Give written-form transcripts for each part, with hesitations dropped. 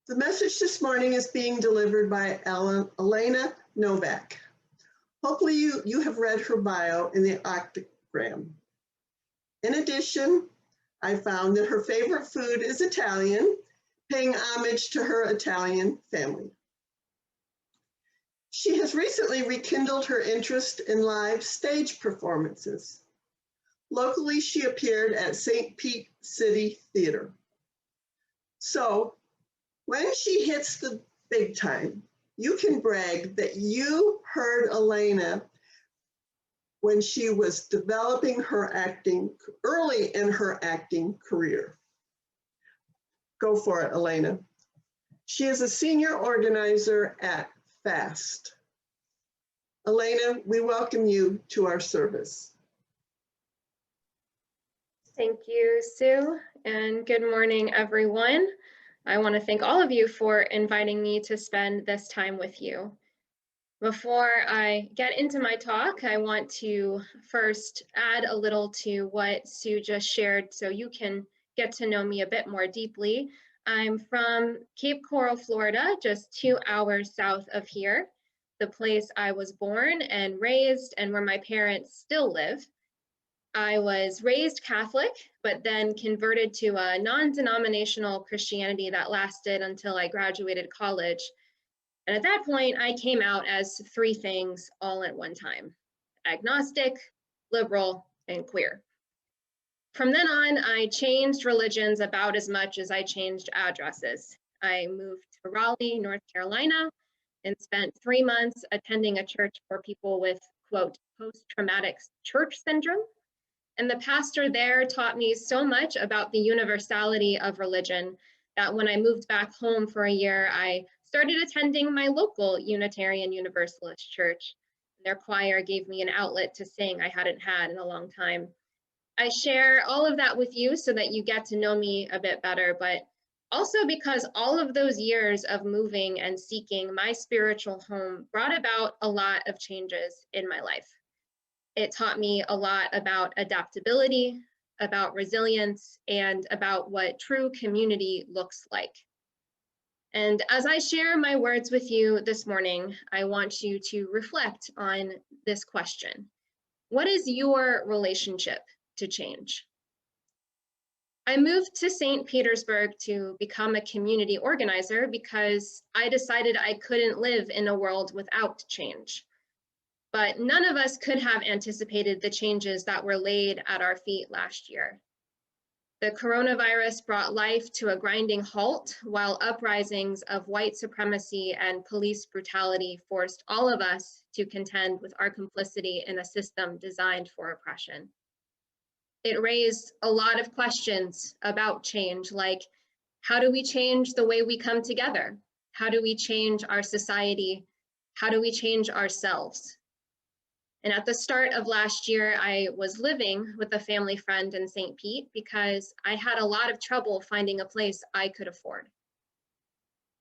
The message this morning is being delivered by Elena Novak. Hopefully you have read her bio in the octagram. In addition, I found that her favorite food is Italian, paying homage to her Italian family. She has recently rekindled her interest in live stage performances. Locally, she appeared at St. Pete City Theater. So when she hits the big time, you can brag that you heard Elena when she was developing her acting, early in her acting career. Go for it, Elena. She is a senior organizer at FAST. Elena, we welcome you to our service. Thank you, Sue, and good morning, everyone. I want to thank all of you for inviting me to spend this time with you. Before I get into my talk, I want to first add a little to what Sue just shared so you can get to know me a bit more deeply. I'm from Cape Coral, Florida, just 2 hours south of here, the place I was born and raised and where my parents still live. I was raised Catholic, but then converted to a non-denominational Christianity that lasted until I graduated college. And at that point, I came out as 3 things all at one time: agnostic, liberal, and queer. From then on, I changed religions about as much as I changed addresses. I moved to Raleigh, North Carolina, and spent 3 months attending a church for people with, quote, post-traumatic church syndrome. And the pastor there taught me so much about the universality of religion that when I moved back home for a year, I started attending my local Unitarian Universalist church. Their choir gave me an outlet to sing I hadn't had in a long time. I share all of that with you so that you get to know me a bit better, but also because all of those years of moving and seeking my spiritual home brought about a lot of changes in my life. It taught me a lot about adaptability, about resilience, and about what true community looks like. And as I share my words with you this morning, I want you to reflect on this question. What is your relationship to change? I moved to St. Petersburg to become a community organizer because I decided I couldn't live in a world without change. But none of us could have anticipated the changes that were laid at our feet last year. The coronavirus brought life to a grinding halt, while uprisings of white supremacy and police brutality forced all of us to contend with our complicity in a system designed for oppression. It raised a lot of questions about change, like, how do we change the way we come together? How do we change our society? How do we change ourselves? And at the start of last year, I was living with a family friend in St. Pete because I had a lot of trouble finding a place I could afford.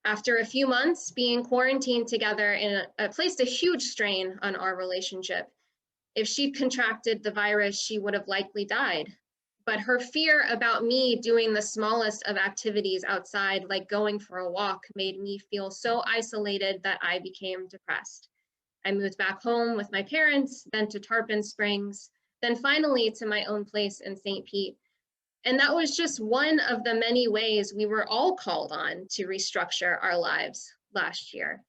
After a few months being quarantined together, it placed a huge strain on our relationship. If she'd contracted the virus, she would have likely died. But her fear about me doing the smallest of activities outside, like going for a walk, made me feel so isolated that I became depressed. I moved back home with my parents, then to Tarpon Springs, then finally to my own place in St. Pete. And that was just one of the many ways we were all called on to restructure our lives last year.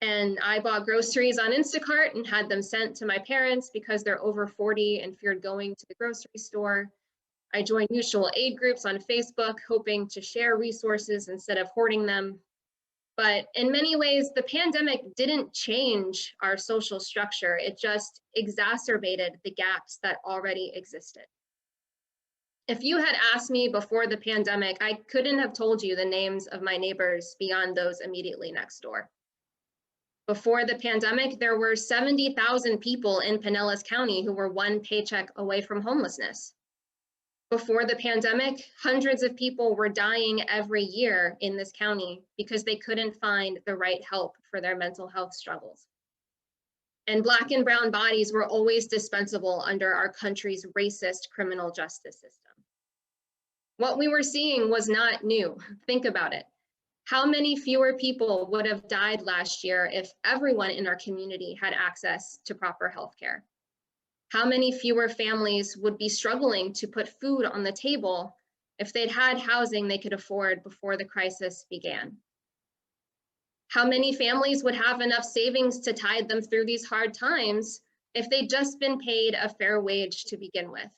And I bought groceries on Instacart and had them sent to my parents because they're over 40 and feared going to the grocery store. I joined mutual aid groups on Facebook, hoping to share resources instead of hoarding them. But in many ways, the pandemic didn't change our social structure. It just exacerbated the gaps that already existed. If you had asked me before the pandemic, I couldn't have told you the names of my neighbors beyond those immediately next door. Before the pandemic, there were 70,000 people in Pinellas County who were one paycheck away from homelessness. Before the pandemic, hundreds of people were dying every year in this county because they couldn't find the right help for their mental health struggles. And Black and brown bodies were always dispensable under our country's racist criminal justice system. What we were seeing was not new. Think about it. How many fewer people would have died last year if everyone in our community had access to proper health care? How many fewer families would be struggling to put food on the table if they'd had housing they could afford before the crisis began? How many families would have enough savings to tide them through these hard times if they'd just been paid a fair wage to begin with?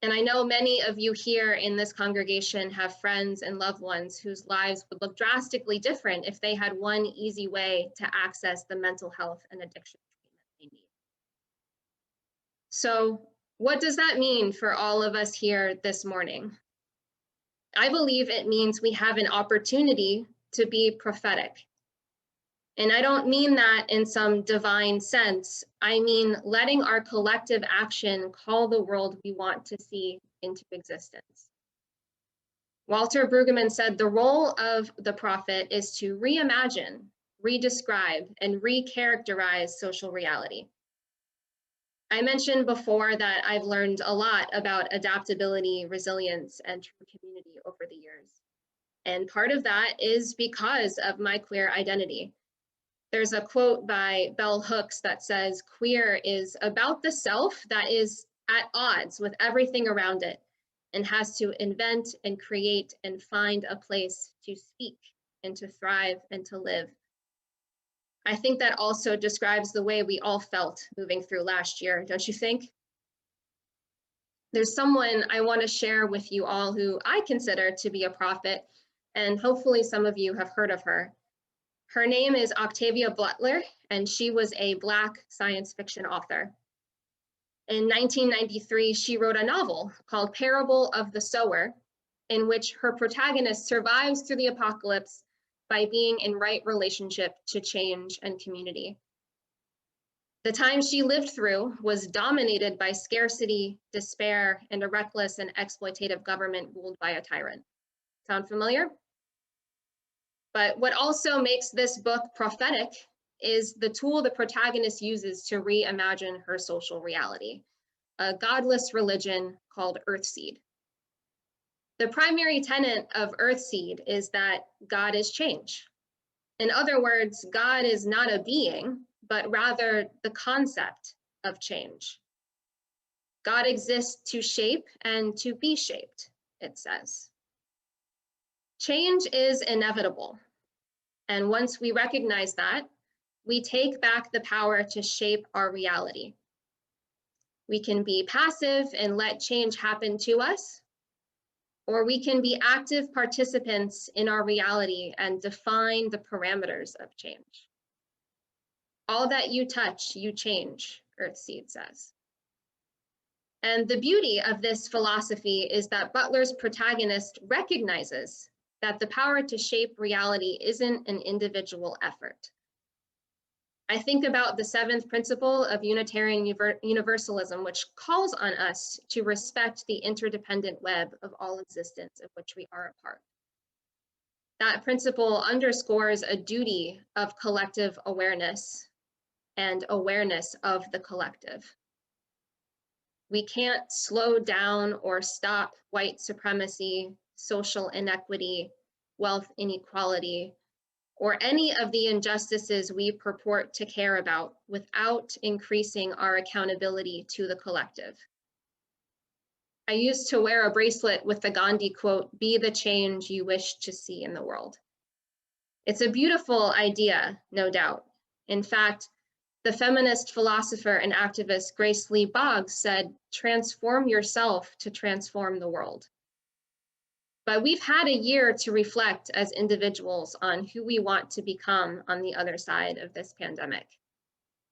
And I know many of you here in this congregation have friends and loved ones whose lives would look drastically different if they had one easy way to access the mental health and addiction treatment they need. So, what does that mean for all of us here this morning? I believe it means we have an opportunity to be prophetic. And I don't mean that in some divine sense. I mean letting our collective action call the world we want to see into existence. Walter Brueggemann said the role of the prophet is to reimagine, redescribe, and recharacterize social reality. I mentioned before that I've learned a lot about adaptability, resilience, and true community over the years. And part of that is because of my queer identity. There's a quote by Bell Hooks that says, "Queer is about the self that is at odds with everything around it and has to invent and create and find a place to speak and to thrive and to live." I think that also describes the way we all felt moving through last year, don't you think? There's someone I want to share with you all who I consider to be a prophet, and hopefully some of you have heard of her. Her name is Octavia Butler, and she was a Black science fiction author. In 1993, she wrote a novel called Parable of the Sower, in which her protagonist survives through the apocalypse by being in right relationship to change and community. The time she lived through was dominated by scarcity, despair, and a reckless and exploitative government ruled by a tyrant. Sound familiar? But what also makes this book prophetic is the tool the protagonist uses to reimagine her social reality, a godless religion called Earthseed. The primary tenet of Earthseed is that God is change. In other words, God is not a being, but rather the concept of change. God exists to shape and to be shaped, it says. Change is inevitable. And once we recognize that, we take back the power to shape our reality. We can be passive and let change happen to us, or we can be active participants in our reality and define the parameters of change. All that you touch, you change, Earthseed says. And the beauty of this philosophy is that Butler's protagonist recognizes that the power to shape reality isn't an individual effort. I think about the seventh principle of Unitarian Universalism, which calls on us to respect the interdependent web of all existence of which we are a part. That principle underscores a duty of collective awareness and awareness of the collective. We can't slow down or stop white supremacy, social inequity, wealth inequality, or any of the injustices we purport to care about without increasing our accountability to the collective. I used to wear a bracelet with the Gandhi quote, "Be the change you wish to see in the world." It's a beautiful idea, no doubt. In fact, the feminist philosopher and activist Grace Lee Boggs said, "Transform yourself to transform the world." But we've had a year to reflect as individuals on who we want to become on the other side of this pandemic.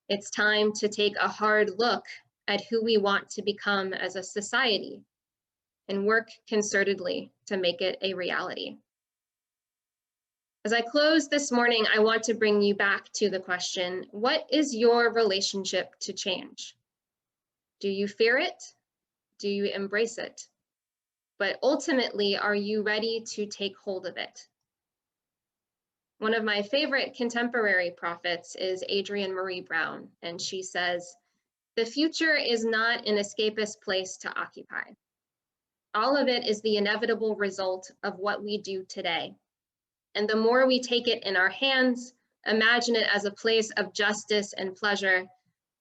It's time to take a hard look at who we want to become as a society and work concertedly to make it a reality. As I close this morning, I want to bring you back to the question, what is your relationship to change? Do you fear it? Do you embrace it? But ultimately, are you ready to take hold of it? One of my favorite contemporary prophets is Adrienne Marie Brown, and she says, "The future is not an escapist place to occupy. All of it is the inevitable result of what we do today. And the more we take it in our hands, imagine it as a place of justice and pleasure,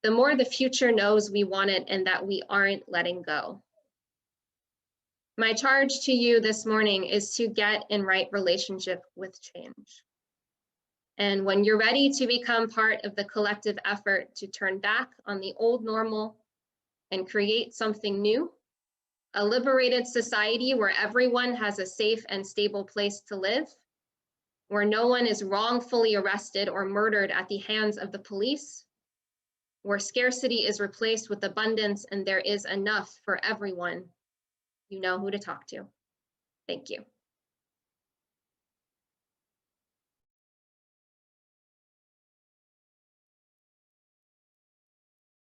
the more the future knows we want it and that we aren't letting go. My charge to you this morning is to get in right relationship with change. And when you're ready to become part of the collective effort to turn back on the old normal and create something new, a liberated society where everyone has a safe and stable place to live, where no one is wrongfully arrested or murdered at the hands of the police, where scarcity is replaced with abundance and there is enough for everyone, you know who to talk to. Thank you.